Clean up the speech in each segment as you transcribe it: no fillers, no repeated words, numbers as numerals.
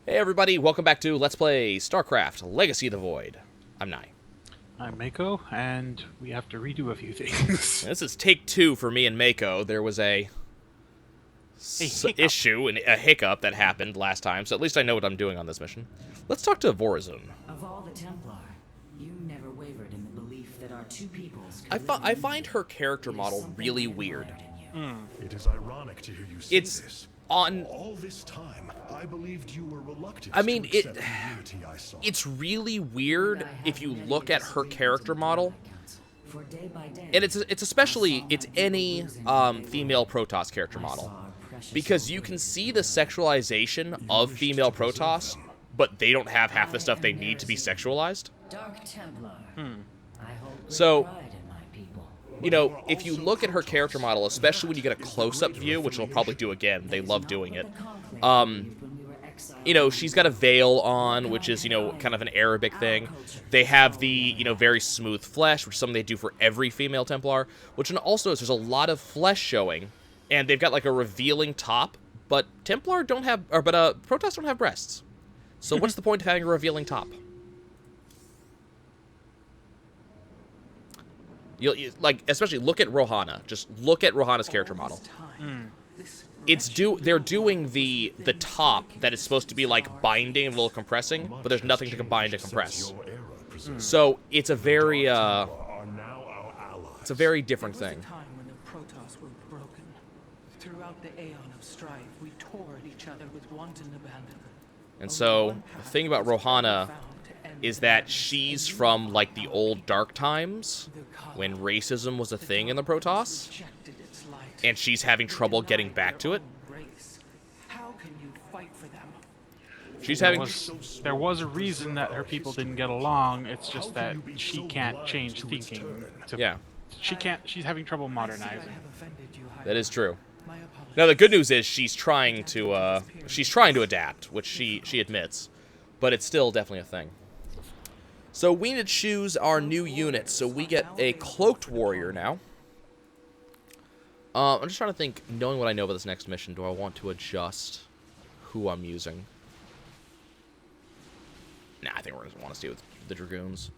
Hey everybody, welcome back to Let's Play StarCraft Legacy of the Void. I'm Nai. I'm Mako, and we have to redo a few things. This is take two for me and Mako. There was a issue, a hiccup that happened last time, so at least I know what I'm doing on this mission. Let's talk to Vorazun. Of all the Templar, you never wavered in the belief that our two peoples I find her character model really weird. It is ironic to hear you say this. On All this time, I believed you were reluctant I mean, to accept the unity I saw. it's really weird if you look at her character model. for day by day. And it's especially any female Protoss character model, because you can see the sexualization of female Protoss, but they don't have half the stuff they need to be sexualized. Dark Templar. I hold great So, pride in my people. you know, if you look at her character model, especially when you get a close-up view, which they'll probably do again, they love doing it. You know, she's got a veil on, which is, you know, kind of an Arabic thing. They have the, you know, very smooth flesh, which is something they do for every female Templar, which also is there's a lot of flesh showing, and they've got like a revealing top, but Templar don't have, Protoss don't have breasts. So what's the point of having a revealing top? Like, especially look at Rohana. Just look at Rohana's character model. They're doing the top that is supposed to be like binding and a little compressing, but there's nothing to combine to compress. Your era preserves So it's a very are now our allies. it's a very different There was thing. a time when the Protoss were broken. Throughout the aeon of strife, we tore at each other with wanton abandon. And Only so one the path thing about was Rohana found to end is the that madness. she's And from you like the found old dark times the color. when racism was a The thing in the darkness Protoss, rejected its light. and she's having They trouble denied getting back to their it. own race. How can you fight for them? She's There having was a reason that her people didn't get along. It's just that she can't change thinking. yeah, She's having trouble I see I modernizing. have offended you, High that is true. My apologies. Now the good news is she's trying to adapt, which she admits, but it's still definitely a thing. So we need to choose our new unit. So we get a cloaked warrior now. I'm just trying to think, knowing what I know about this next mission, do I want to adjust who I'm using? Nah, I think we're going to want to stay with the Dragoons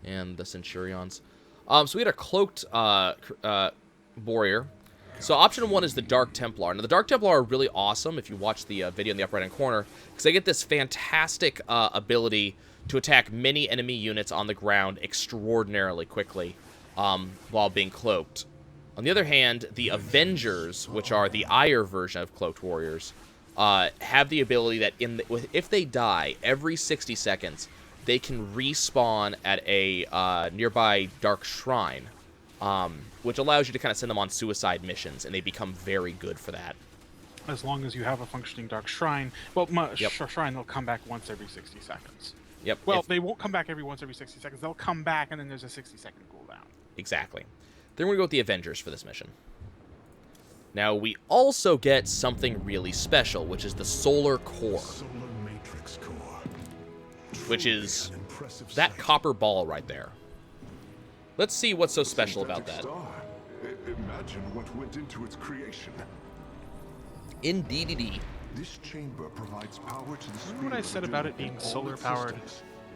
and the Centurions. So we had a cloaked warrior. So option one is the Dark Templar. Now the Dark Templar are really awesome if you watch the video in the upper right-hand corner, because they get this fantastic ability to attack many enemy units on the ground extraordinarily quickly while being cloaked. On the other hand, the Avengers, which are the Ire version of cloaked warriors, have the ability that if they die every 60 seconds, they can respawn at a nearby dark shrine, which allows you to kind of send them on suicide missions, and they become very good for that. As long as you have a functioning dark shrine. Well, Yep. shrine will come back once every 60 seconds. Yep. Well, they won't come back once every 60 seconds. They'll come back, and then there's a 60-second cooldown. Exactly. Then we're going to go with the Avengers for this mission. Now, we also get something really special, which is the Solar Core, Solar Matrix Core. which is An impressive that sight. copper ball right there. Let's see what's so special about that. Imagine what went into its creation. Indeed. This chamber provides power to the Remember what I said about it being solar powered?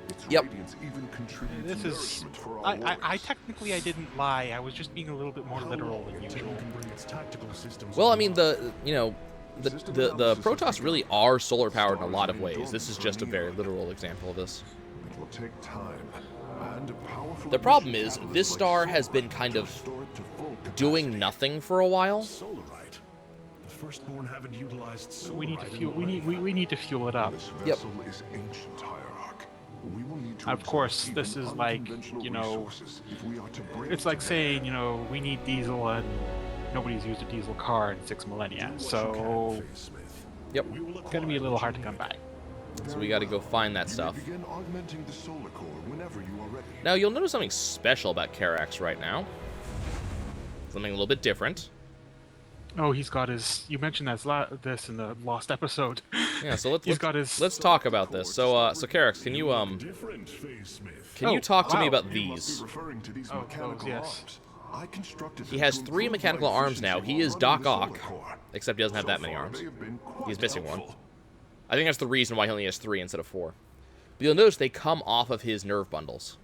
Its Yep. radiance even contributes This is. nourishment for our I warriors. technically I didn't lie. I was just being a little bit more literal than Titan usual. can bring its tactical systems Well, I mean, online. the Protoss really are solar powered in a lot of ways. This is just a very literal example of this. It will take time. And a powerful The problem is, mission this catalyst star like has been Solarite kind to of restore it to full doing capacity. nothing for a while. Solarite. The Firstborn haven't utilized Solarite. We need to in fuel. We millennia. need. We need to fuel it up. This Yep. vessel is ancient, Hierarch. We will need to Of course, exhaust this even is like, unconventional you know, resources if we are to bring It's it like to saying, you know, we need diesel and nobody's used a diesel car in 6 millennia. Do what you So can, Phase Smith. Yep. We will it's gonna be a acquire little what hard you to come need. by. So we got to go find that You may stuff. begin augmenting the solar core whenever you are ready. Now, you'll notice something special about Karax right now. Something a little bit different. Oh, he's got his. You mentioned this in the lost episode. Yeah, so He's got his. let's talk about this. So, so Karax, can you Different, Phase Smith. can you Oh, talk to me wow. about You must these? be referring to these Oh, mechanical yes. arms. I constructed He them has to 3 improve mechanical my arms now. efficiency He while is running Doc the solar Ock, core. except he doesn't have So that many far, arms. they have been quite He's missing one. helpful. I think that's the reason why he only has 3 instead of 4. But you'll notice they come off of his nerve bundles.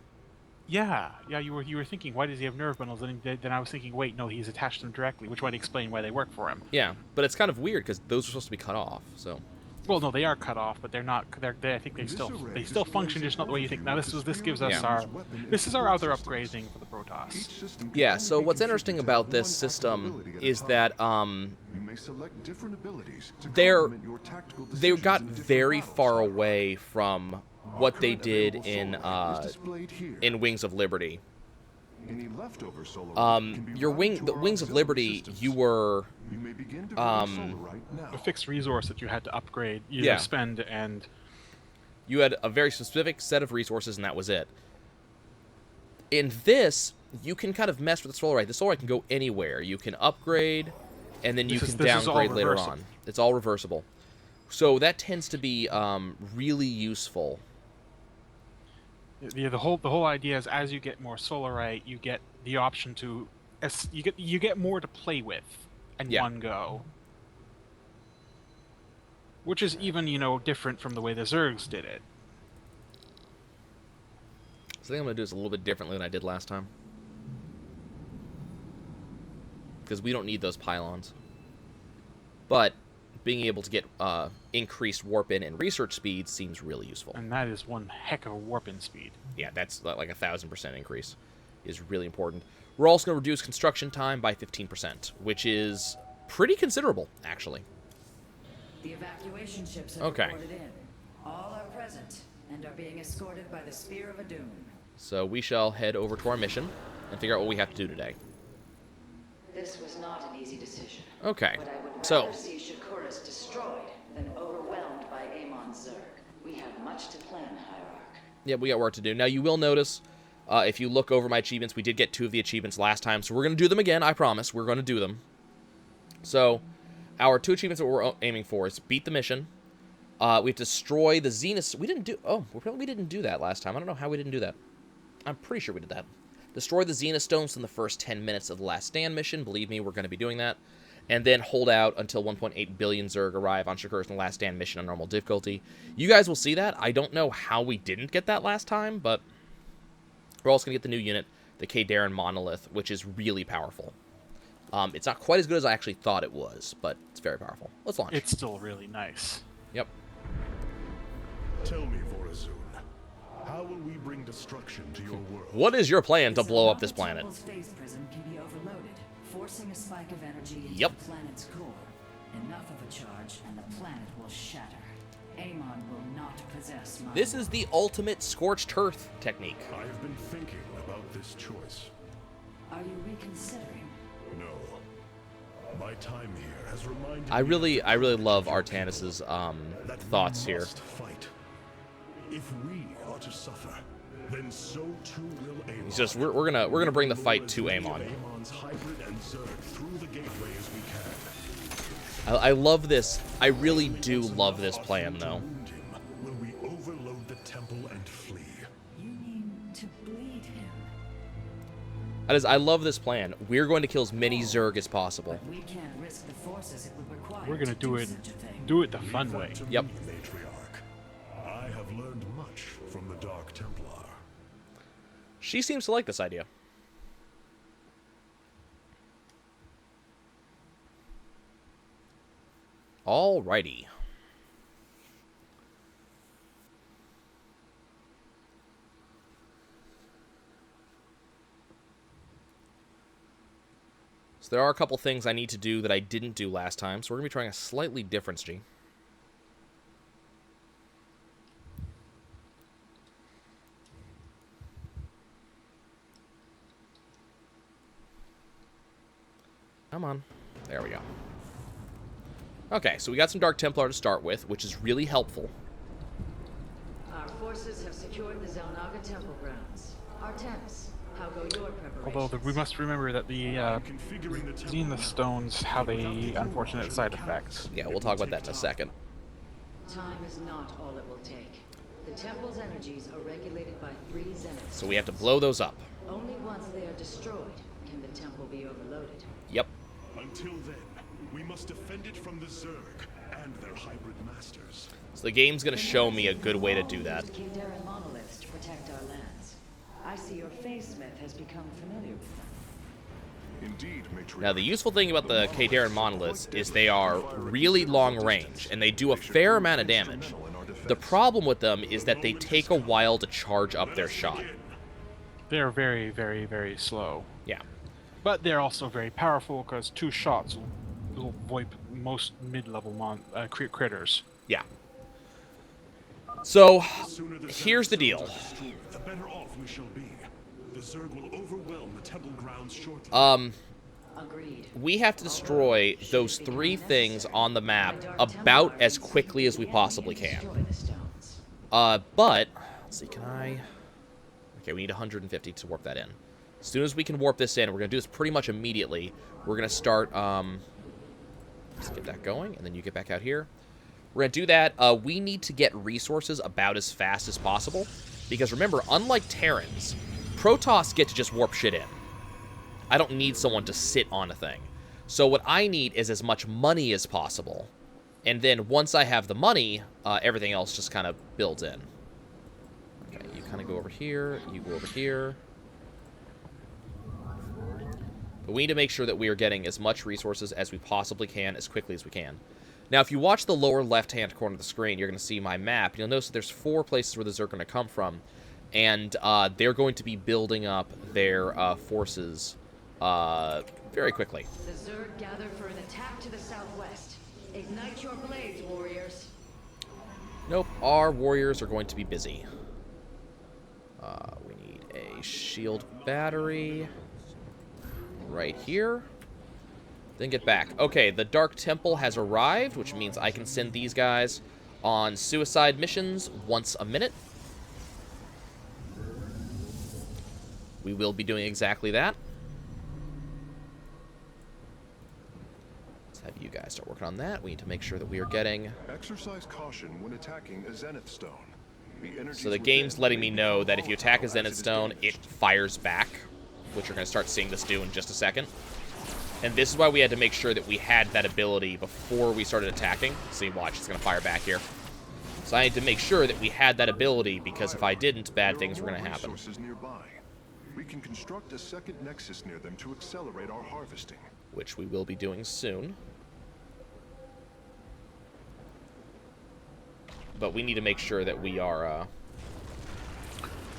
Yeah, you were thinking, why does he have nerve bundles? And then I was thinking, wait, no, he's attached them directly, which might explain why they work for him. Yeah, but it's kind of weird because those are supposed to be cut off. So. Well, no, they are cut off, but they're not. I think they still function, just not the way you think. Now this gives us this is our other upgrading for the Protoss. Yeah. So what's interesting about this system is that You may select different abilities to They're- complement your tactical they decisions got in different very battles. far away from what they Current did available solar is displayed here. in Wings of Liberty. Any leftover solar can be Your routed to the our Wings of auxiliary Liberty, systems. you were You may begin developing solar right now. A fixed resource that you had to upgrade, Yeah. spend, and you had a very specific set of resources, and that was it. In this, you can kind of mess with the Solarite. The Solarite can go anywhere. You can upgrade, and then you This can is all downgrade later reversible. on. It's all reversible. So that tends to be really useful. the whole idea is as you get more Solarite, you get the option to you get more to play with in Yeah. one go. Which is even, different from the way the Zergs did it. So I think I'm going to do this a little bit differently than I did last time. Because we don't need those pylons. But being able to get increased warp in and research speed seems really useful. And that is one heck of a warp-in speed. Yeah, that's like 1,000% increase is really important. We're also going to reduce construction time by 15%, which is pretty considerable, actually. The evacuation ships have Okay. reported in. All are present and are being escorted by the Spear of Adun. So we shall head over to our mission and figure out what we have to do today. This was not an easy decision. Okay, But I would so rather see Shakuras destroyed than overwhelmed by Amon Zerg. We have much to plan, Hierarch. yeah, we got work to do. Now you will notice, if you look over my achievements, we did get 2 of the achievements last time, so we're going to do them again. I promise, we're going to do them. So our 2 achievements that we're aiming for is beat the mission. We have to destroy the Zenith. We didn't do. Oh, we didn't do that last time. I don't know how we didn't do that. I'm pretty sure we did that. Destroy the Zenith Stones in the first 10 minutes of the Last Stand mission. Believe me, we're going to be doing that. And then hold out until 1.8 billion Zerg arrive on Shakuras in the Last Stand mission on normal difficulty. You guys will see that. I don't know how we didn't get that last time, but we're also going to get the new unit, the Kadarin Monolith, which is really powerful. It's not quite as good as I actually thought it was, but it's very powerful. Let's launch. It's still really nice. Yep. Tell me, Vorazun, how will we bring destruction to your world? What is your plan to The blow up Zalava this planet? Temple's phase prism can be overloaded, forcing a spike of energy into Yep. the planet's core. Enough of a charge, and the planet will shatter. Amon will not possess my This is the ultimate scorched earth technique. I have been thinking about this choice. Are you reconsidering? No. My time here has reminded I me really of love your people, Artanis's that thoughts we here. must fight. If we are to suffer, then so too will Amon. He's just we're gonna bring the fight to Lure as many Amon. of Amon's hybrid and Zerg through the gateway as we can. I love this. I really do love this plan, though. Wound him, will we overload the temple and flee? You mean to bleed him? I love this plan. We're going to kill as many Zerg as possible. We can't risk the forces it would require. We're gonna to do it. such a thing. Do it the fun way. To Yep. me, Matriarch. I have learned much from the Dark Templar. She seems to like this idea. Alrighty. So there are a couple things I need to do that I didn't do last time, so we're going to be trying a slightly different strategy. Come on. There we go. Okay, so we got some Dark Templar to start with, which is really helpful. Our forces have secured the Zelnaga temple grounds. Artemis, how go your preparations? Although we must remember that the Configuring the temple Zenith Stones have a unfortunate side effect. Yeah, we'll talk about that in a second. Time is not all it will take. The temple's energies are regulated by 3 zeniths. So we have to blow those up. Only once they are destroyed can the temple be overloaded. Yep. Until then, we must defend it from the Zerg and their hybrid masters. So the game's going to show me a good way to do that. Kildaren monoliths to protect our lands. I see your face smith has become familiar with them. Indeed, matriarch. Now, the useful thing about the Kildaren monoliths is they are really long range, and they do a fair amount of damage. The problem with them is that they take a while to charge up their shot. They're very, very, very slow. Yeah. But they're also very powerful because 2 shots will wipe most mid-level critters. Yeah. So, The sooner the here's the Zerg deal. are destroyed, the better off we shall be. The Zerg will overwhelm the temple grounds shortly. Agreed. We have to destroy those 3 things on the map about as quickly as we possibly can. Destroy the stones. But, let's see, can I... Okay, we need 150 to warp that in. As soon as we can warp this in, we're going to do this pretty much immediately. We're going to start, let's get that going, and then you get back out here. We're going to do that. We need to get resources about as fast as possible, because remember, unlike Terrans, Protoss get to just warp shit in. I don't need someone to sit on a thing. So what I need is as much money as possible, and then once I have the money, everything else just kind of builds in. Okay, you kind of go over here, you go over here. But we need to make sure that we are getting as much resources as we possibly can, as quickly as we can. Now, if you watch the lower left-hand corner of the screen, you're going to see my map. You'll notice that there's 4 places where the Zerg are going to come from, and they're going to be building up their forces very quickly. The Zerg gather for an attack to the southwest. Ignite your blades, warriors. Nope, our warriors are going to be busy. We need a shield battery right here. Then get back. Okay, the Dark Temple has arrived, which means I can send these guys on suicide missions once a minute. We will be doing exactly that. Let's have you guys start working on that. We need to make sure that we are getting... Exercise caution when attacking a Zenith Stone. So the game's letting me know that if you attack a Zenith Stone, it fires back, which you're going to start seeing this do in just a second. And this is why we had to make sure that we had that ability before we started attacking. See, watch, it's going to fire back here. So I had to make sure that we had that ability, because if I didn't, bad things were going to happen. Resources nearby. We can construct a second nexus near them to accelerate our harvesting. Which we will be doing soon. But we need to make sure that we are,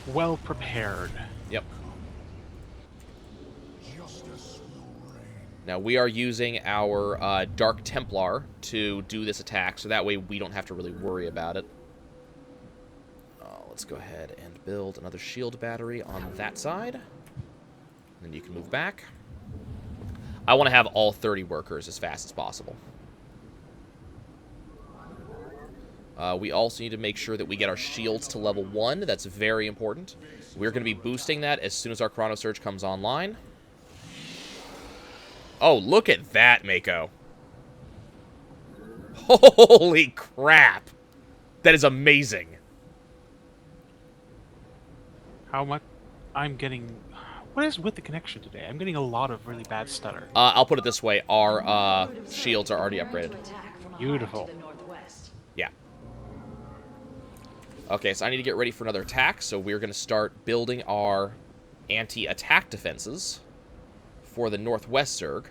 Well prepared. Yep. Now, we are using our Dark Templar to do this attack, so that way we don't have to really worry about it. Let's go ahead and build another shield battery on that side. Then you can move back. I want to have all 30 workers as fast as possible. We also need to make sure that we get our shields to level 1. That's very important. We're going to be boosting that as soon as our Chrono Surge comes online. Oh, look at that, Mako. Holy crap. That is amazing. How much? I'm getting... What is with the connection today? I'm getting a lot of really bad stutter. I'll put it this way. Our shields are already upgraded. Beautiful. Yeah. Okay, so I need to get ready for another attack. So we're going to start building our anti-attack defenses for the Northwest Zerg.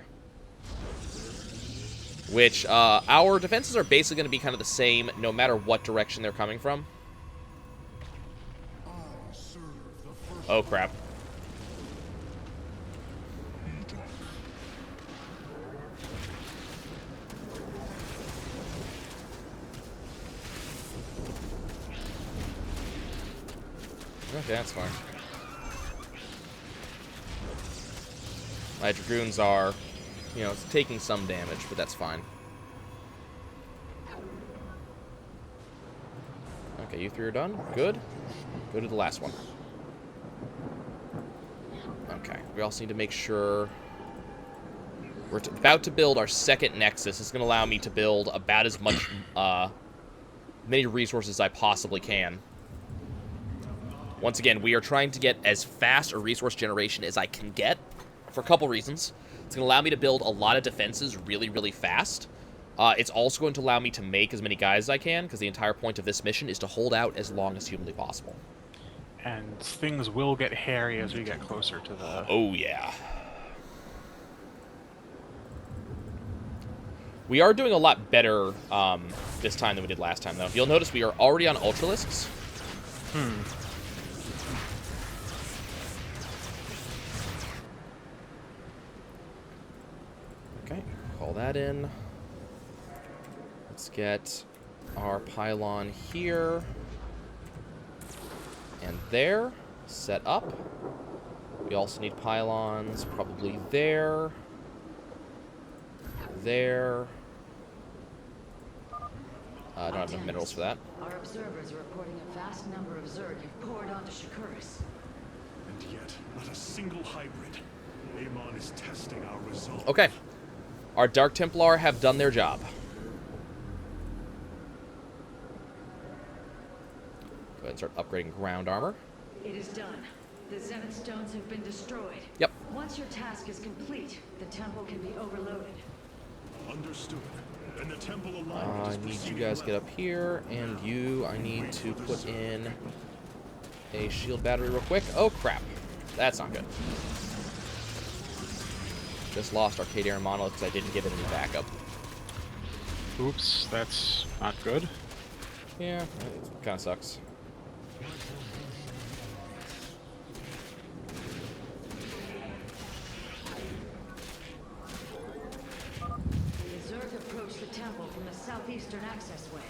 Which, our defenses are basically going to be kind of the same no matter what direction they're coming from. Oh, crap. Okay, that's fine. My Dragoons are, you know, taking some damage, but that's fine. Okay, you 3 are done. Good. Go to the last one. Okay, we also need to make sure... We're about to build our second Nexus. It's going to allow me to build about as much, many resources as I possibly can. Once again, we are trying to get as fast a resource generation as I can get, for a couple reasons. It's going to allow me to build a lot of defenses really, really fast. It's also going to allow me to make as many guys as I can, because the entire point of this mission is to hold out as long as humanly possible. And things will get hairy as we get closer to the... Oh, yeah. We are doing a lot better this time than we did last time, though. You'll notice we are already on Ultralisks. Okay, call that in. Let's get our pylon here and there set up. We also need pylons probably there, there. I don't have enough minerals for that. Our observers are reporting a vast number of Zerg have poured onto Shakuris. And yet, not a single hybrid. Amon is testing our resolve. Okay. Our Dark Templar have done their job. Go ahead and start upgrading ground armor. It is done. The Zenith Stones have been destroyed. Yep. Once your task is complete, the temple can be overloaded. Understood. And the temple alignment I is need you proceeding guys to get well. up here, and you, I need to put in a shield battery real quick. Oh, crap. That's not good. Just lost Arcadian Monolith because I didn't give it any backup. Oops, that's not good. Yeah, it kind of sucks. The Zerg approach the temple from the southeastern access way.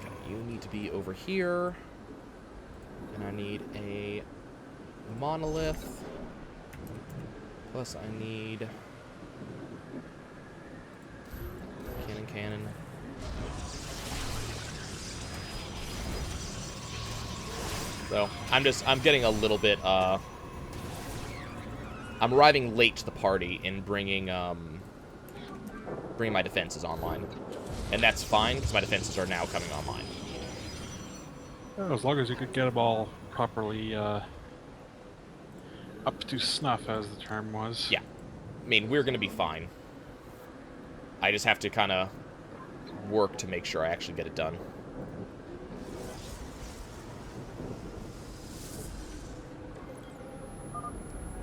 Okay, you need to be over here. And I need a monolith. Plus I need cannon. So I'm getting a little bit I'm arriving late to the party in bringing my defenses online. And that's fine because my defenses are now coming online. Well, as long as you could get them all properly up to snuff, as the term was. Yeah. I mean, we're going to be fine. I just have to kind of work to make sure I actually get it done.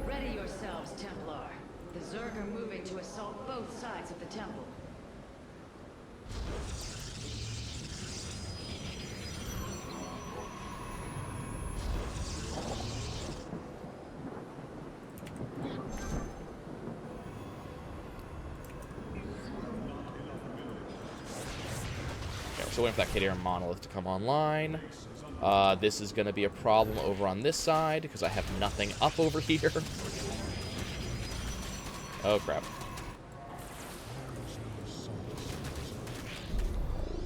Ready yourselves, Templar. The Zerg are moving to assault both sides of the temple. Okay, we're still waiting for that Arcadian Monolith to come online. This is going to be a problem over on this side because I have nothing up over here. Oh, crap.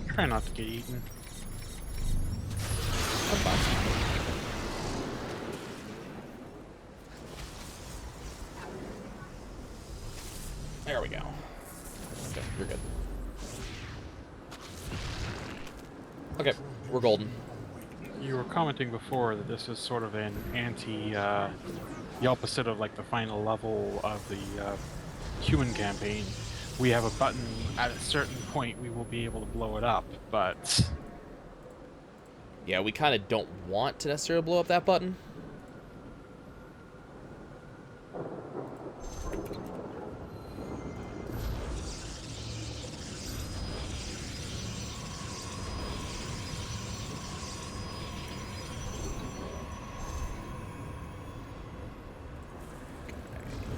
Try not to get eaten. That's fine. There we go. Okay, you're good. Okay, we're golden. You were commenting before that this is sort of an the opposite of like the final level of the human campaign. We have a button at a certain point we will be able to blow it up, but Yeah, we kind of don't want to necessarily blow up that button.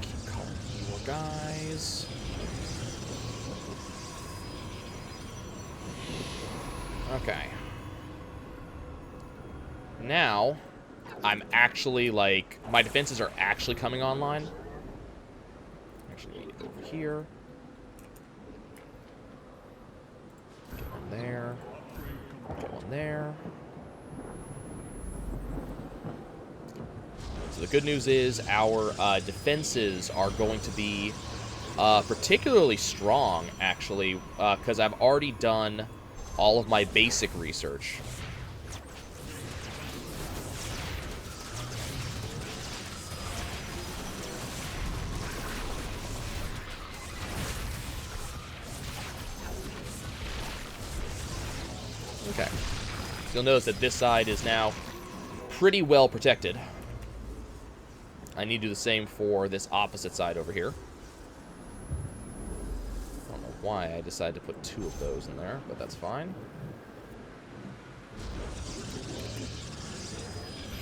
Keep calling more guys. Okay. Now, I'm actually, like, my defenses are actually coming online. Actually, need it over here. Get one there. Get one there. So the good news is our defenses are going to be particularly strong, actually, because I've already done all of my basic research. Okay. So you'll notice that this side is now pretty well protected. I need to do the same for this opposite side over here. I don't know why I decided to put 2 of those in there, but that's fine.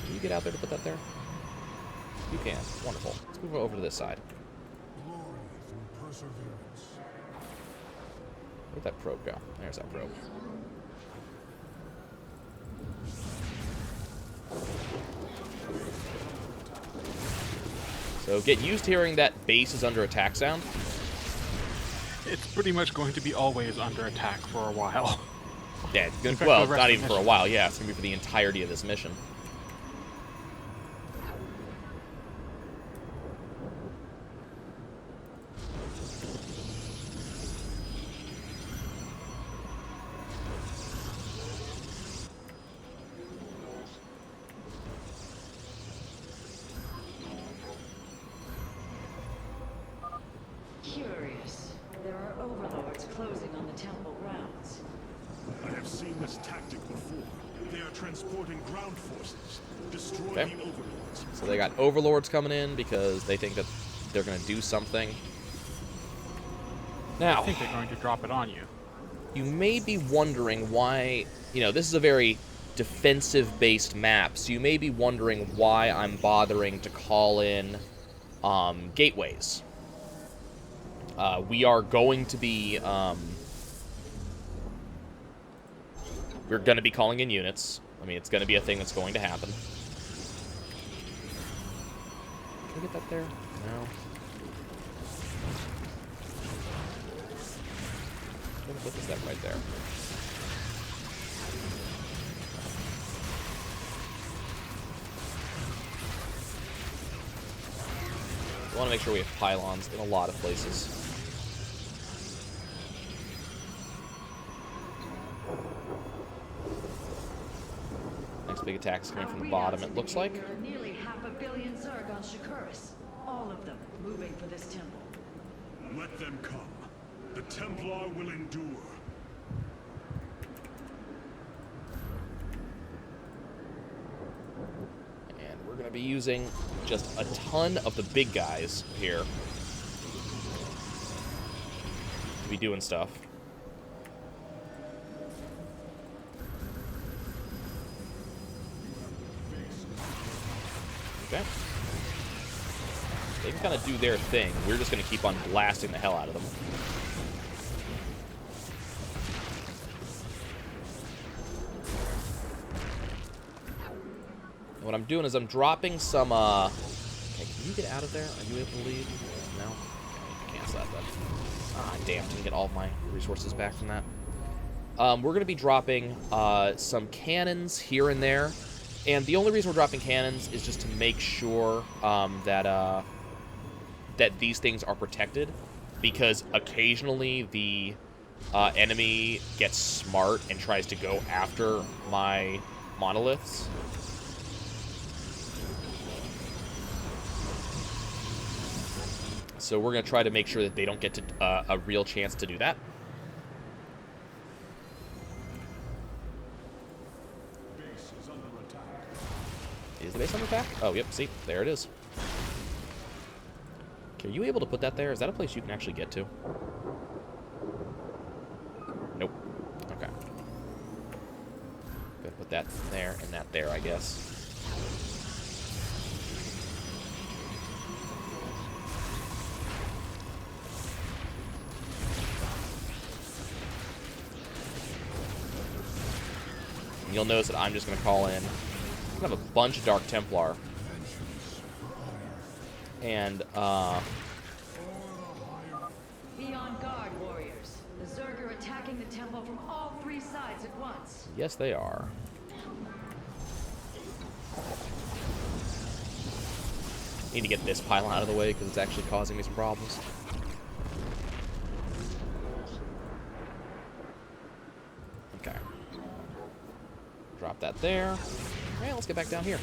Can you get out there to put that there? You can. Wonderful. Let's move over to this side. Where'd that probe go? There's that probe. So get used to hearing that base is under attack sound. It's pretty much going to be always under attack for a while. Yeah, it's fact, well, the rest not of even the for a mission. while. Yeah, it's going to be for the entirety of this mission. Curious. There are overlords closing on the temple grounds. I have seen this tactic before. They are transporting ground forces. Destroy Okay. the overlords. So they got overlords coming in because they think that they're going to do something. Now, I think they're going to drop it on you. you may be wondering why, this is a very defensive-based map, so you may be wondering why I'm bothering to call in gateways. We are going to be, we're going to be calling in units. I mean, it's going to be a thing that's going to happen. Can I get that there? No. I'm going to put this that right there. We want to make sure we have pylons in a lot of places. Next big attack is coming from the bottom, it looks like. There are nearly 500 million Zerg on Shakuras. All of them moving for this temple. Let them come. The Templar will endure. And we're going to be using just a ton of the big guys here to be doing stuff. Okay. They can kind of do their thing. We're just going to keep on blasting the hell out of them. And what I'm doing is I'm dropping some, Okay, can you get out of there? Are you able to leave? No? Okay, cancel that then. Ah, damn, didn't get all of my resources back from that. We're going to be dropping some cannons here and there. And the only reason we're dropping cannons is just to make sure that these things are protected, because occasionally the enemy gets smart and tries to go after my monoliths. So we're going to try to make sure that they don't get to a real chance to do that. Is the base under attack? Oh, yep, see, there it is. Okay, are you able to put that there? Is that a place you can actually get to? Nope. Okay. Gotta put that there and that there, I guess. And you'll notice that I'm just going to call in. I have a bunch of Dark Templar. And, Be on guard, warriors. The Zerg are attacking the temple from all 3 sides at once. yes, they are. Need to get this pylon out of the way because it's actually causing me some problems. Okay. Drop that there. Alright, let's get back down here.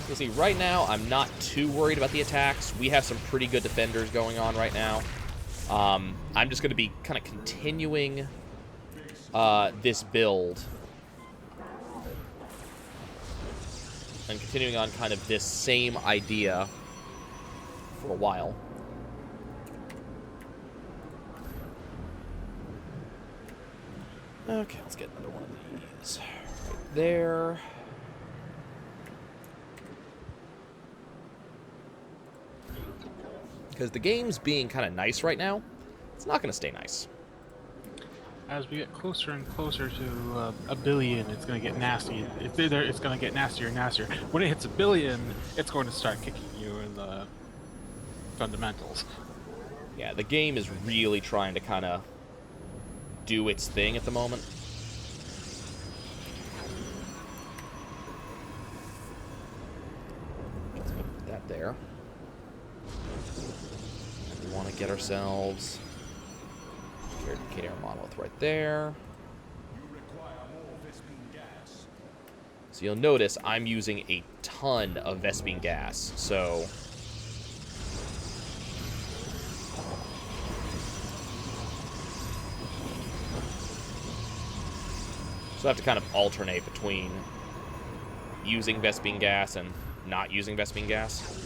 So see, right now, I'm not too worried about the attacks. We have some pretty good defenders going on right now. I'm just going to be kind of continuing this build. And continuing on kind of this same idea for a while. Okay, let's get another one of these. Right there. Because the game's being kind of nice right now, it's not going to stay nice. As we get closer and closer to a billion, it's going to get nasty. It's going to get nastier and nastier. When it hits a billion, it's going to start kicking you in the fundamentals. Yeah, the game is really trying to kind of do its thing at the moment. Let's put that there. And we want to get ourselves K-Dare Monolith right there. So you'll notice I'm using a ton of Vespene gas, so I have to kind of alternate between using Vespene gas and not using Vespene gas.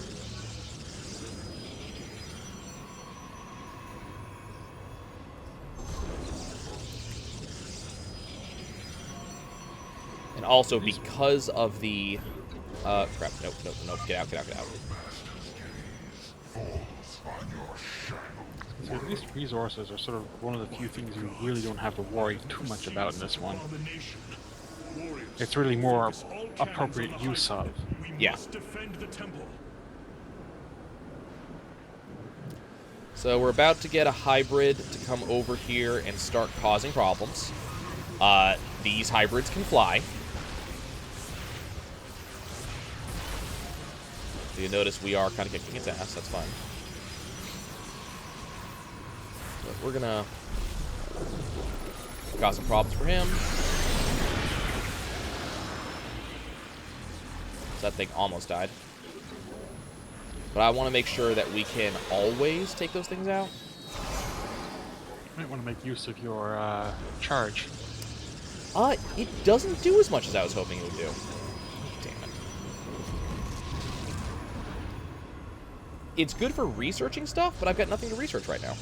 And also because of the crap, nope, get out. So these resources are sort of one of the few things you really don't have to worry too much about in this one. It's really more appropriate use of. Yeah. So we're about to get a hybrid to come over here and start causing problems. These hybrids can fly. So you notice we are kind of kicking its ass. That's fine. So we're gonna cause some problems for him. So that thing almost died. But I want to make sure that we can always take those things out. You might want to make use of your charge. It doesn't do as much as I was hoping it would do. Damn it. It's good for researching stuff, but I've got nothing to research right now.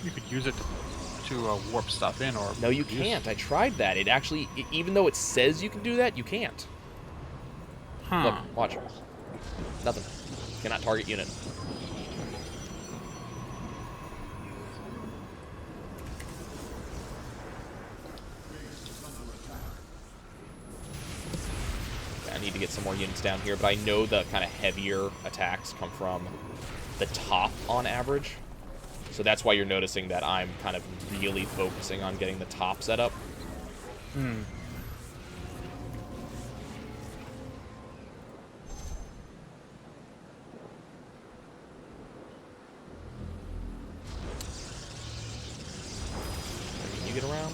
You could use it to warp stuff in, or... No, you can't. I tried that. It actually, even though it says you can do that, you can't. Huh. Look, watch. Nothing. Cannot target unit. Okay, I need to get some more units down here, but I know the kind of heavier attacks come from the top on average. So that's why you're noticing that I'm kind of really focusing on getting the top set up. Hmm. Can you get around?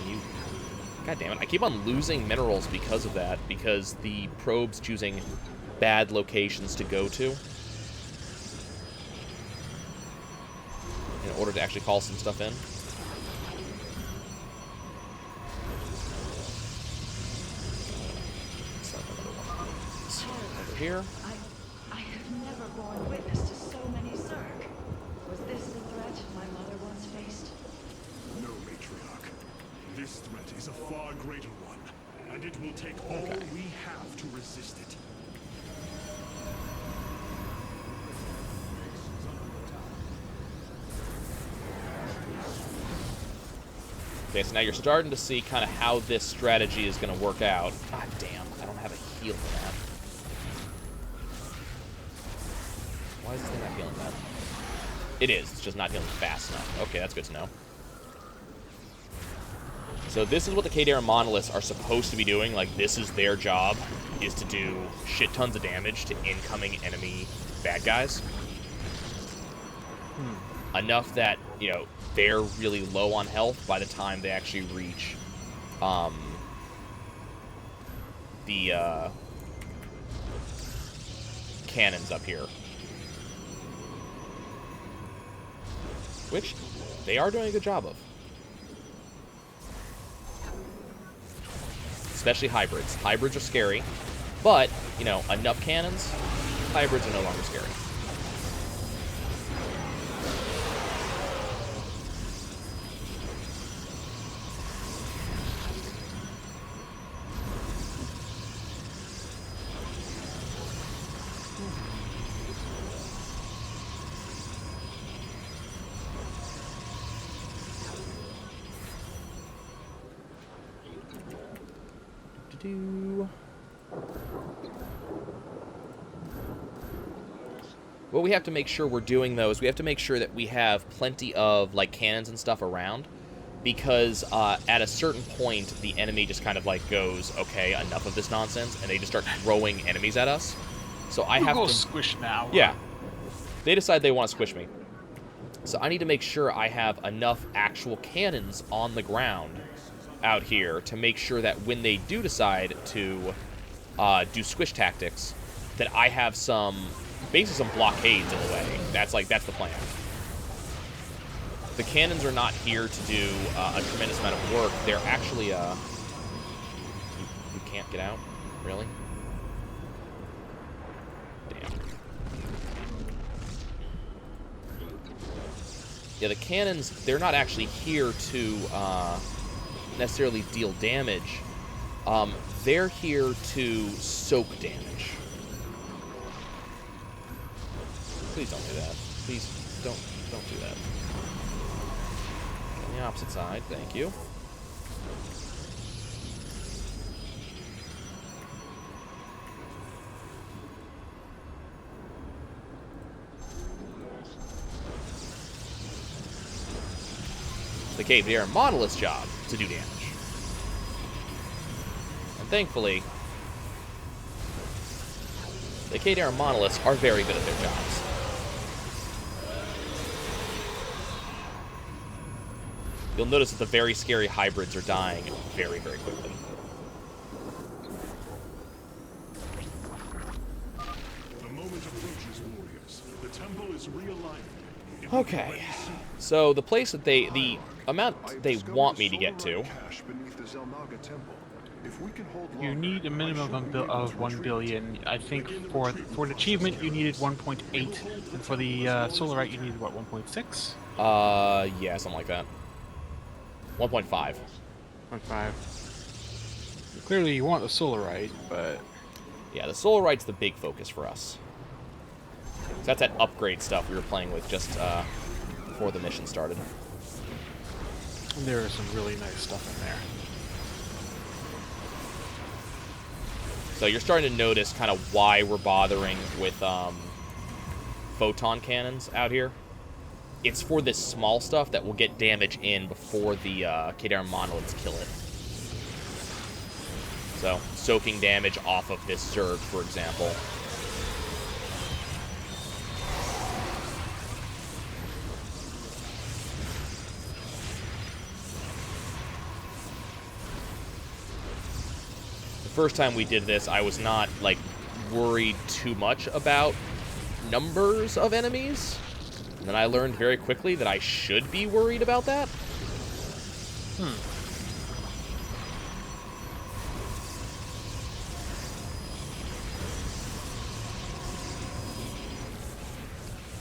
Can you? God damn it. I keep on losing minerals because of that, because the probe's choosing bad locations to go to in order to actually call some stuff in. Let's have another one of these over here. I have never borne witness to so many Zerg. Was this the threat my mother once faced? No, Matriarch. This threat is a far greater one, and it will take all we have to resist it. Okay, so now you're starting to see kind of how this strategy is going to work out. God damn, I don't have a heal for that. Why is this thing not healing that? It is, it's just not healing fast enough. Okay, that's good to know. So this is what the K-Dare Monoliths are supposed to be doing. Like, this is their job, is to do shit tons of damage to incoming enemy bad guys. Enough that, you know, they're really low on health by the time they actually reach the cannons up here. which they are doing a good job of. Especially hybrids. Hybrids are scary, but, you know, enough cannons, hybrids are no longer scary. What we have to make sure we're doing, though, is we have to make sure that we have plenty of, like, cannons and stuff around, because at a certain point, the enemy just kind of, like, goes, okay, enough of this nonsense, and they just start throwing enemies at us. So I have to... squish now. Yeah. They decide they want to squish me. So I need to make sure I have enough actual cannons on the ground out here to make sure that when they do decide to do squish tactics, that I have some, basically some blockades in the way. That's the plan. The cannons are not here to do a tremendous amount of work. They're actually, you can't get out? Really? Damn. Yeah, the cannons, they're not actually here to necessarily deal damage. They're here to soak damage. Please don't do that. Please don't do that. On the opposite side, thank you. The Cave-Air Monolith's job to do damage. And thankfully, the Cave-Air Monoliths are very good at their jobs. You'll notice that the very scary hybrids are dying very, very quickly. The moment approaches, warriors. The temple is realigning. Okay. So the place that the amount they want me to get to. You need a minimum of 1 billion. I think for an achievement you needed 1.8, and for the Solarite you needed what, 1.6? Yeah, something like that. 1.5. 1.5. Clearly you want the Solarite, but yeah, the Solarite's the big focus for us. So that's that upgrade stuff we were playing with just before the mission started. there is some really nice stuff in there. So you're starting to notice kind of why we're bothering with photon cannons out here. It's for this small stuff that will get damage in before the Cave-Air Monoliths kill it. So, soaking damage off of this Zerg, for example. The first time we did this, I was not, like, worried too much about numbers of enemies. And then I learned very quickly that I should be worried about that.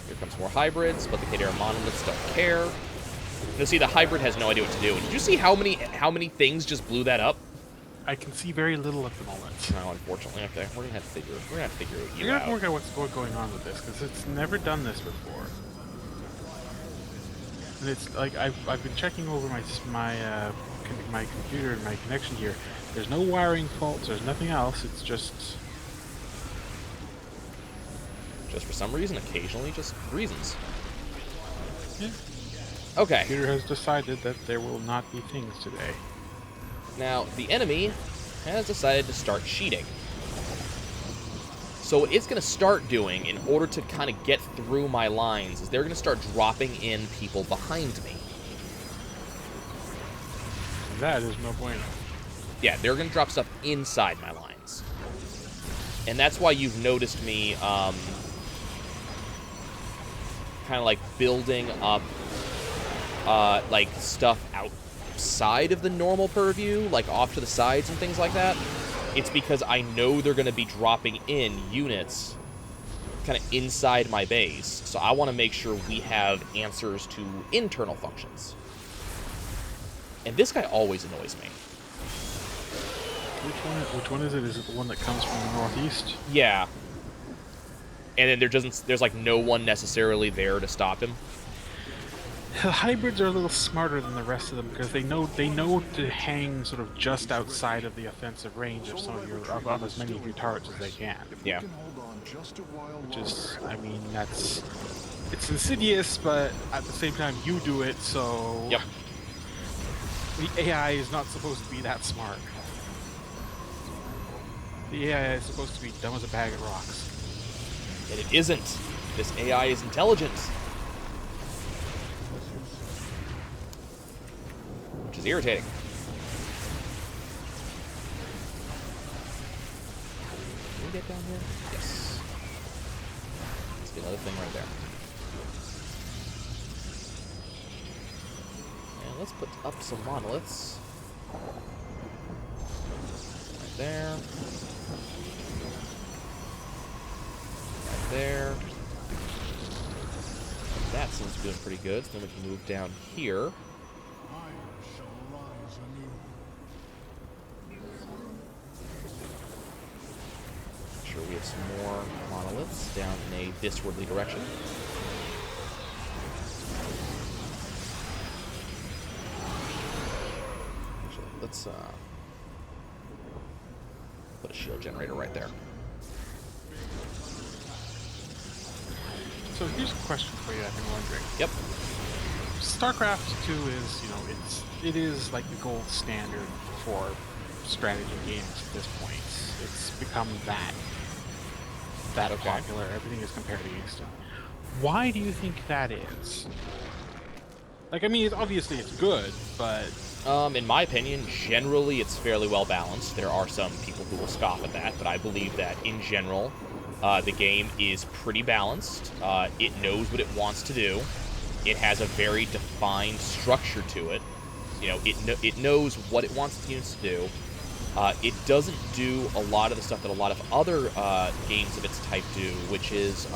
Here comes more hybrids, but the Cave-Air Monoliths don't care. You'll see the hybrid has no idea what to do. Did you see how many things just blew that up? I can see very little at the moment. No, unfortunately. Okay, we're gonna have to figure We're you gonna have out. to work out what's going on with this, because it's never done this before. And it's like I've been checking over my computer and my connection here. There's no wiring faults. There's nothing else. It's just For some reason, occasionally, just reasons. yeah. Okay. The computer has decided that there will not be things today. Now, the enemy has decided to start cheating. So what it's going to start doing in order to kind of get through my lines is they're going to start dropping in people behind me. And that is no bueno. Yeah, they're going to drop stuff inside my lines. And that's why you've noticed me kind of like building up like stuff outside of the normal purview, like off to the sides and things like that, it's because I know they're going to be dropping in units kind of inside my base. So I want to make sure we have answers to internal functions. And this guy always annoys me. Which one is it? Is it the one that comes from the northeast? Yeah. And then there's like no one necessarily there to stop him. The hybrids are a little smarter than the rest of them because they know to hang sort of just outside of the offensive range of some of your of as many of your turrets as they can. Yeah. Which is, I mean, it's insidious, but at the same time you do it, so Yep. the AI is not supposed to be that smart. The AI is supposed to be dumb as a bag of rocks. And it isn't. This AI is intelligent. Which is irritating. Can we get down here? Yes. Let's get another thing right there. And let's put up some monoliths. Right there. Right there. That seems to be doing pretty good. So then we can move down here. Make sure we have some more monoliths down in a thiswardly direction. Actually, let's put a shield generator right there. So here's a question for you, I've been wondering. Yep. StarCraft 2 is, it is like the gold standard for strategy games at this point. It's become that Okay. popular. Everything is compared against it. Why do you think that is? Like, I mean, obviously it's good, but In my opinion, generally it's fairly well balanced. There are some people who will scoff at that, but I believe that in general, the game is pretty balanced. It knows what it wants to do. It has a very defined structure to it. It knows what it wants its units to do. It doesn't do a lot of the stuff that a lot of other games of its type do, which is,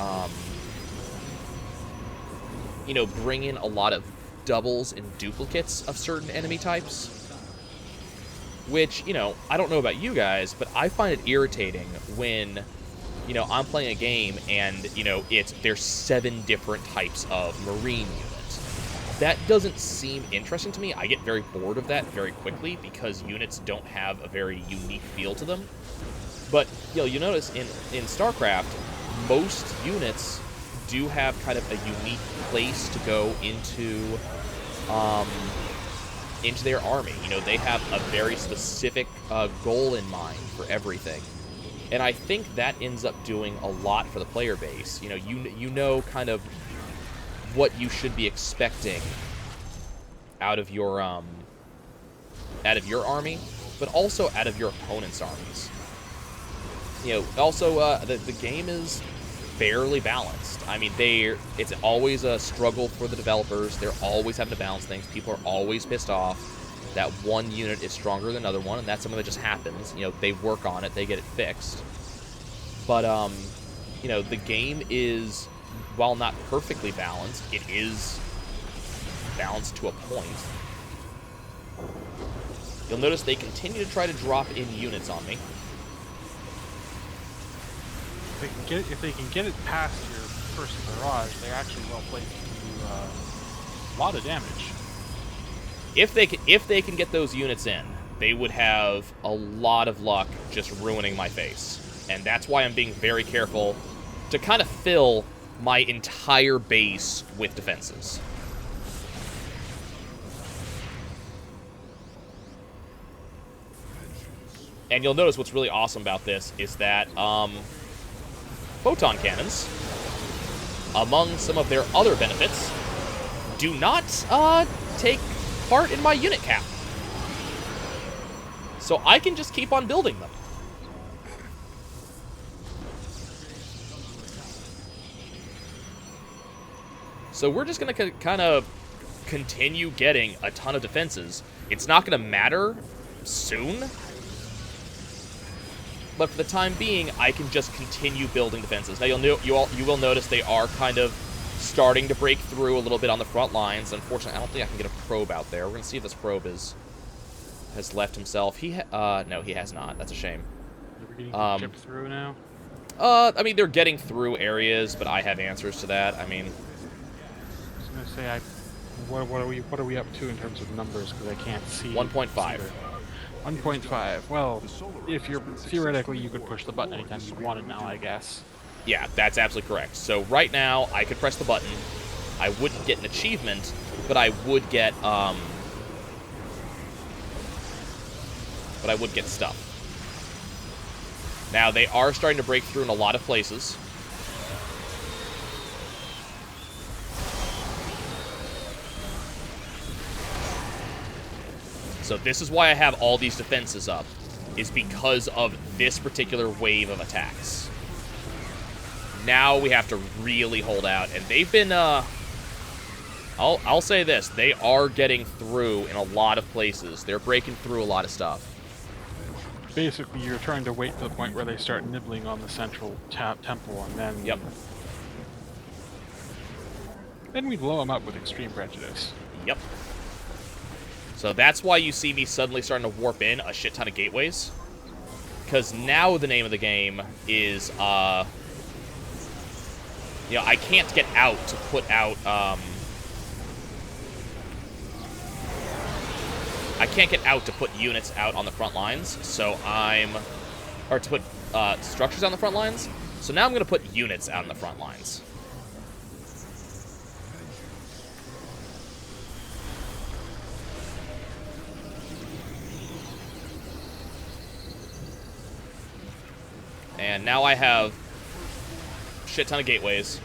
bring in a lot of doubles and duplicates of certain enemy types. Which, I don't know about you guys, but I find it irritating when, I'm playing a game and, there's 7 different types of Marine units. That doesn't seem interesting to me. I get very bored of that very quickly because units don't have a very unique feel to them. But, you notice in StarCraft, most units do have kind of a unique place to go into their army. They have a very specific goal in mind for everything. And I think that ends up doing a lot for the player base. You know kind of what you should be expecting out of your army, but also out of your opponent's armies. Also the game is fairly balanced. I mean, it's always a struggle for the developers. They're always having to balance things. People are always pissed off that one unit is stronger than another one, and that's something that just happens. They work on it, they get it fixed. But the game is, while not perfectly balanced, it is balanced to a point. You'll notice they continue to try to drop in units on me. if they can get it past your first barrage, they're actually well placed to do a lot of damage. If they can get those units in, they would have a lot of luck just ruining my face. And that's why I'm being very careful to kind of fill my entire base with defenses. And you'll notice what's really awesome about this is that photon cannons, among some of their other benefits, do not take part in my unit cap. So I can just keep on building them. So we're just going to kind of continue getting a ton of defenses. It's not going to matter soon, but for the time being, I can just continue building defenses. Now you will notice they are kind of starting to break through a little bit on the front lines. Unfortunately, I don't think I can get a probe out there. We're gonna see if this probe has left himself. No, he has not. That's a shame. We're getting chipped through now. I mean, they're getting through areas, but I have answers to that. I mean, I was gonna say, what are we up to in terms of numbers? Because I can't see. 1.5. 1.5. Well, if you're theoretically, you could push the button anytime you wanted now, I guess. Yeah, that's absolutely correct. So right now, I could press the button. I wouldn't get an achievement, but I would get stuff. Now, they are starting to break through in a lot of places. So this is why I have all these defenses up, is because of this particular wave of attacks. Now we have to really hold out, and they've been, I'll say this, they are getting through in a lot of places. They're breaking through a lot of stuff. Basically, you're trying to wait to the point where they start nibbling on the central temple, and then... Yep. Then we blow them up with extreme prejudice. Yep. So that's why you see me suddenly starting to warp in a shit ton of gateways. Because now the name of the game is, I can't get out to put out, I can't get out to put units out on the front lines, so or to put structures on the front lines. So now I'm going to put units out on the front lines. And now I have a shit ton of gateways.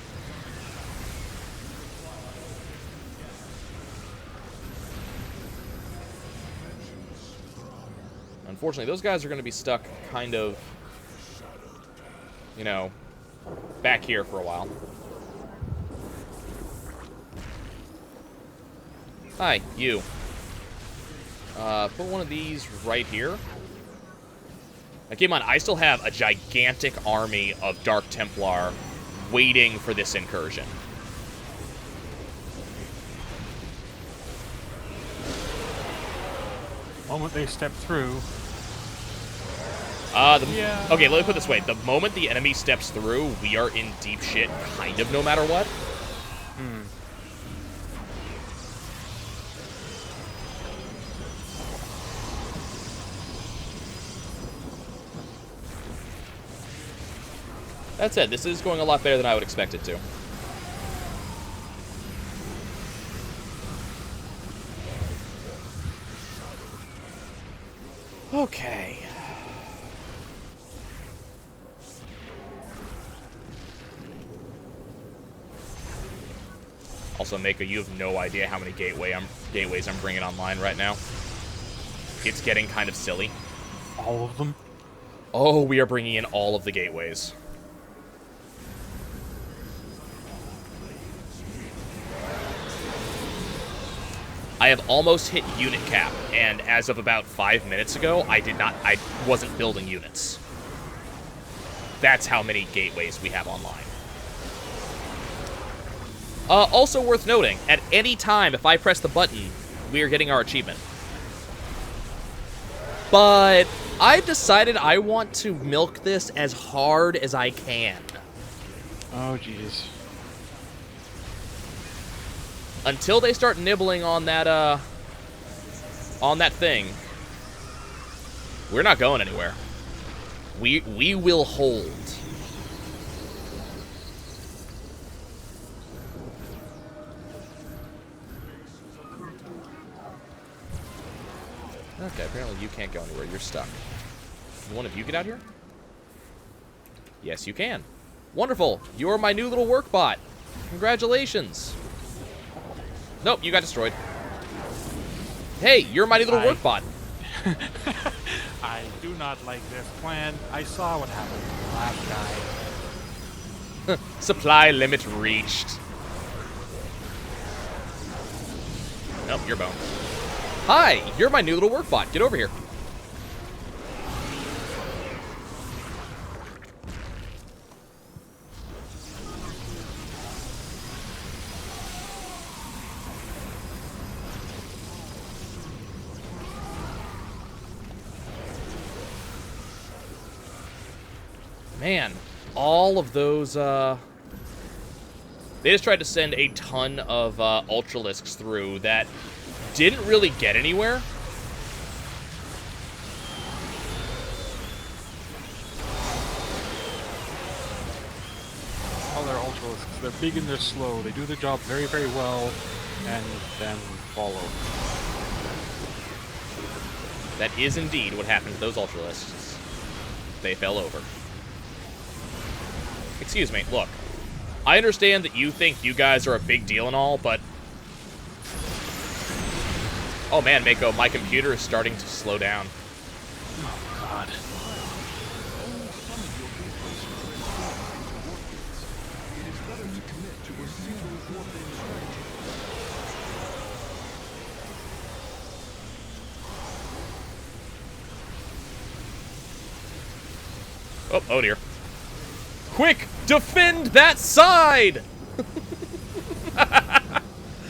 Unfortunately, those guys are going to be stuck kind of, back here for a while. Hi, you. Put one of these right here. Now, keep in mind, I still have a gigantic army of Dark Templar waiting for this incursion. The moment they step through... Okay, let me put it this way. The moment the enemy steps through, we are in deep shit, kind of, no matter what. That said, this is going a lot better than I would expect it to. Okay. Also, Mako, you have no idea how many gateways I'm bringing online right now. It's getting kind of silly. All of them? Oh, we are bringing in all of the gateways. I have almost hit unit cap, and as of about 5 minutes ago, I wasn't building units. That's how many gateways we have online. Also worth noting, at any time, if I press the button, we are getting our achievement. But I've decided I want to milk this as hard as I can. Oh, jeez. Until they start nibbling on that thing, we're not going anywhere. We will hold. Okay, apparently you can't go anywhere. You're stuck. Can one of you get out here? Yes, you can. Wonderful. You're my new little work bot. Congratulations. Nope, you got destroyed. Hey, you're my new little work bot. I do not like this plan. I saw what happened to the last guy. Supply limit reached. Nope, you're bone. Hi, you're my new little work bot. Get over here. Man, all of those, they just tried to send a ton of Ultralisks through that didn't really get anywhere. All their Ultralisks, they're big and they're slow. They do their job very, very well, and then fall over. That is indeed what happened to those Ultralisks. They fell over. Excuse me, look. I understand that you think you guys are a big deal and all, but... Oh man, Mako, my computer is starting to slow down. Oh, God. Oh dear. Quick, defend that side!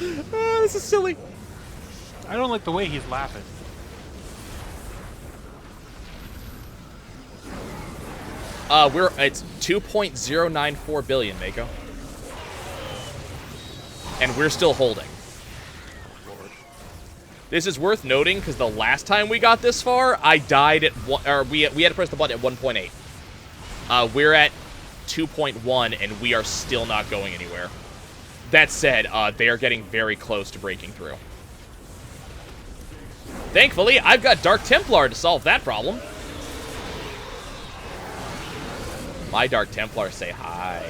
This is silly. I don't like the way he's laughing. It's 2.094 billion, Mako. And we're still holding. Lord. This is worth noting because the last time we got this far, I died at we had to press the button at 1.8. We're at 2.1 and we are still not going anywhere. That said, they are getting very close to breaking through. Thankfully, I've got Dark Templar to solve that problem. My Dark Templar say hi.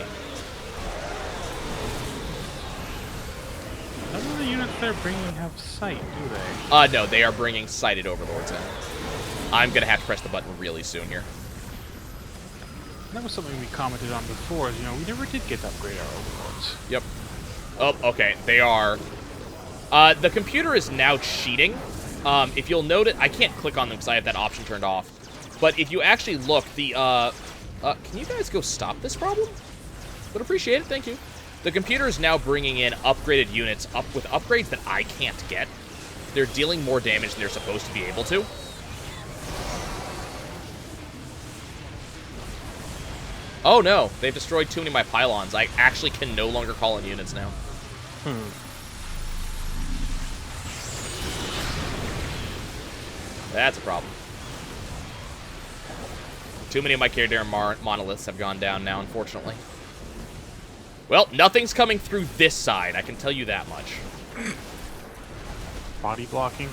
None of the units they're bringing have sight, do they? No, they are bringing sighted overlords in. I'm gonna have to press the button really soon here. That was something we commented on before. You know, we never did get to upgrade our overlords. Yep. Oh, okay. They are. The computer is now cheating. If you'll note it, I can't click on them because I have that option turned off. But if you actually look, the, can you guys go stop this problem? Would appreciate it, thank you. The computer is now bringing in upgraded units up with upgrades that I can't get. They're dealing more damage than they're supposed to be able to. Oh no, they've destroyed too many of my pylons. I actually can no longer call in units now. That's a problem. Too many of my Kharadron monoliths have gone down now, unfortunately. Well, nothing's coming through this side, I can tell you that much. Body blocking?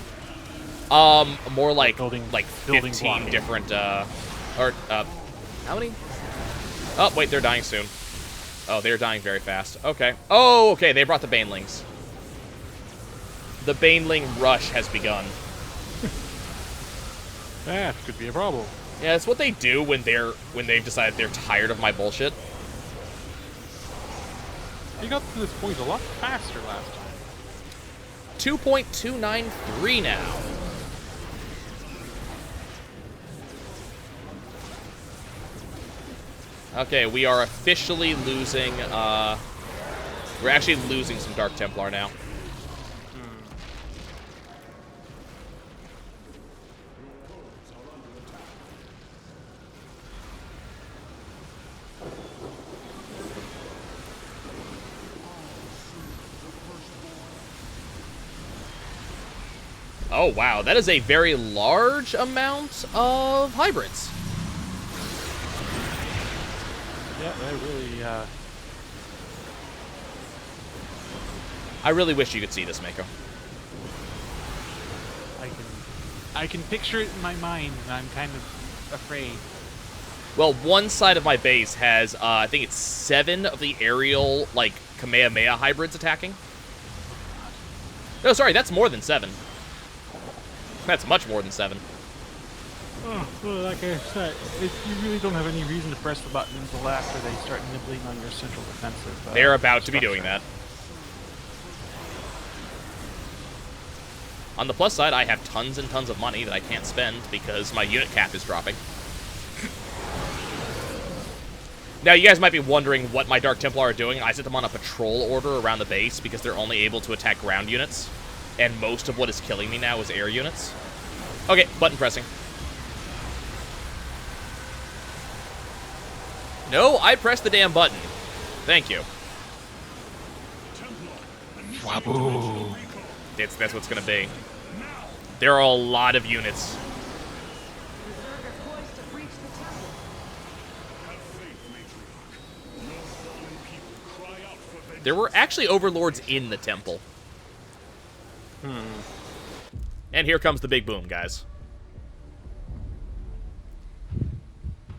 More like, Building 15 blocking. different, how many? Oh, wait, they're dying soon. Oh, they're dying very fast. Okay. Oh, okay, they brought the Banelings. The Baneling rush has begun. That could be a problem. Yeah, it's what they do when they've decided they're tired of my bullshit. You got to this point a lot faster last time. 2.293 now. Okay, we are officially losing, we're actually losing some Dark Templar now. Oh, wow. That is a very large amount of hybrids. Yeah, they really, I really wish you could see this, Mako. I can picture it in my mind, and I'm kind of afraid. Well, one side of my base has, I think it's 7 of the aerial, like, Kamehameha hybrids attacking. No, sorry, that's more than 7. That's much more than 7. Oh, well, like I said, you really don't have any reason to press the button until after they start nibbling on your central defensive. They're about to be doing that. On the plus side, I have tons and tons of money that I can't spend because my unit cap is dropping. Now, you guys might be wondering what my Dark Templar are doing. I set them on a patrol order around the base because they're only able to attack ground units. And most of what is killing me now is air units. Okay, button pressing. No, I pressed the damn button. Thank you. Waboo. That's what it's going to be. There are a lot of units. The Zerg are poised to breach the temple. Have faith, Matriarch. Your fallen people cry out for vengeance. There were actually overlords in the temple. And here comes the big boom, guys.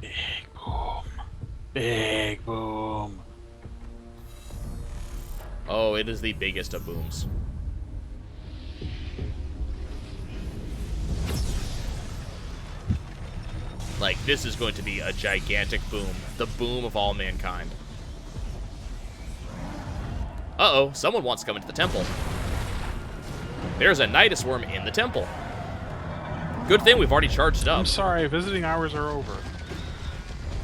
Big boom. Big boom. Oh, it is the biggest of booms. Like, this is going to be a gigantic boom. The boom of all mankind. Uh-oh, someone wants to come into the temple. There's a Nidus worm in the temple. Good thing we've already charged it up. I'm sorry, visiting hours are over.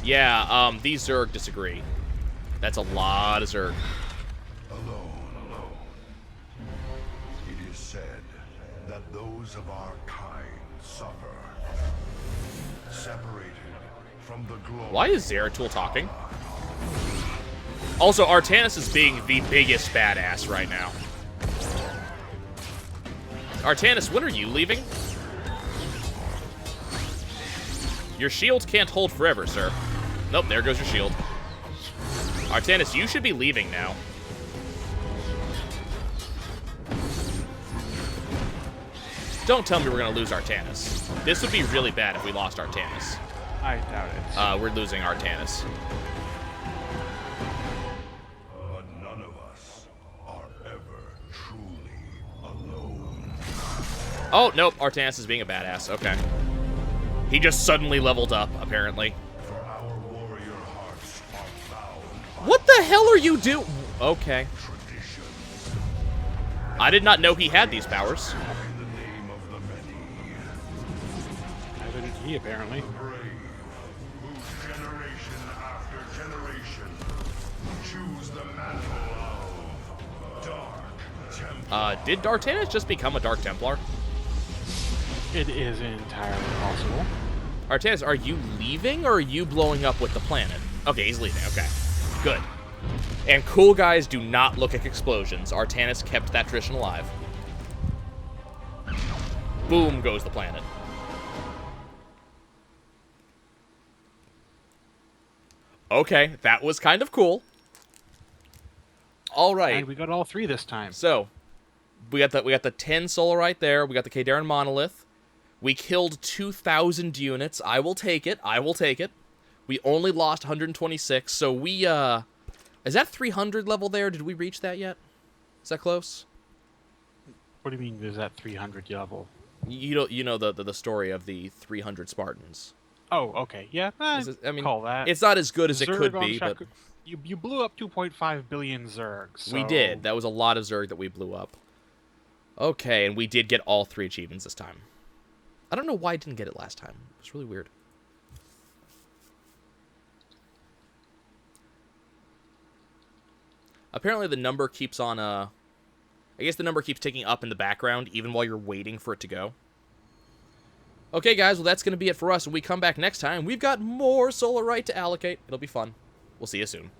Yeah, these Zerg disagree. That's a lot of Zerg. Alone. It is said that those of our kind suffer. Separated from the glory. Why is Zeratul talking? Also, Artanis is being the biggest badass right now. Artanis, when are you leaving? Your shields can't hold forever, sir. Nope, there goes your shield. Artanis, you should be leaving now. Don't tell me we're going to lose Artanis. This would be really bad if we lost Artanis. I doubt it. We're losing Artanis. But none of us are ever truly alone. Oh, nope, Artanis is being a badass. Okay. He just suddenly leveled up, apparently. For our warrior hearts are bound What the hell are you doing? Okay. by tradition. I did not know he had these powers. In the name of the many, Neither did he, apparently. brave, whose generation after generation choose the mantle of Dark Templar. Did Artanis just become a Dark Templar? It is entirely possible. Artanis, are you leaving or are you blowing up with the planet? Okay, he's leaving. Okay. Good. And cool guys do not look at explosions. Artanis kept that tradition alive. Boom goes the planet. Okay, that was kind of cool. All right. And we got all three this time. So, we got the 10 Solarite there. We got the Kadaran Monolith. We killed 2,000 units. I will take it. I will take it. We only lost 126. So we is that 300 level there? Did we reach that yet? Is that close? What do you mean there's that 300 level? You know the story of the 300 Spartans. Oh, okay. Yeah, I mean, call that. it's not as good as it Zerg could on be, but Shaku- You blew up 2.5 billion Zergs. we so- did. That was a lot of Zerg that we blew up. Okay, and we did get all 3 achievements this time. I don't know why I didn't get it last time. It's really weird. Apparently the number keeps on, I guess the number keeps ticking up in the background, even while you're waiting for it to go. Okay, guys, well, that's going to be it for us. When we come back next time, we've got more Solarite to allocate. It'll be fun. We'll see you soon.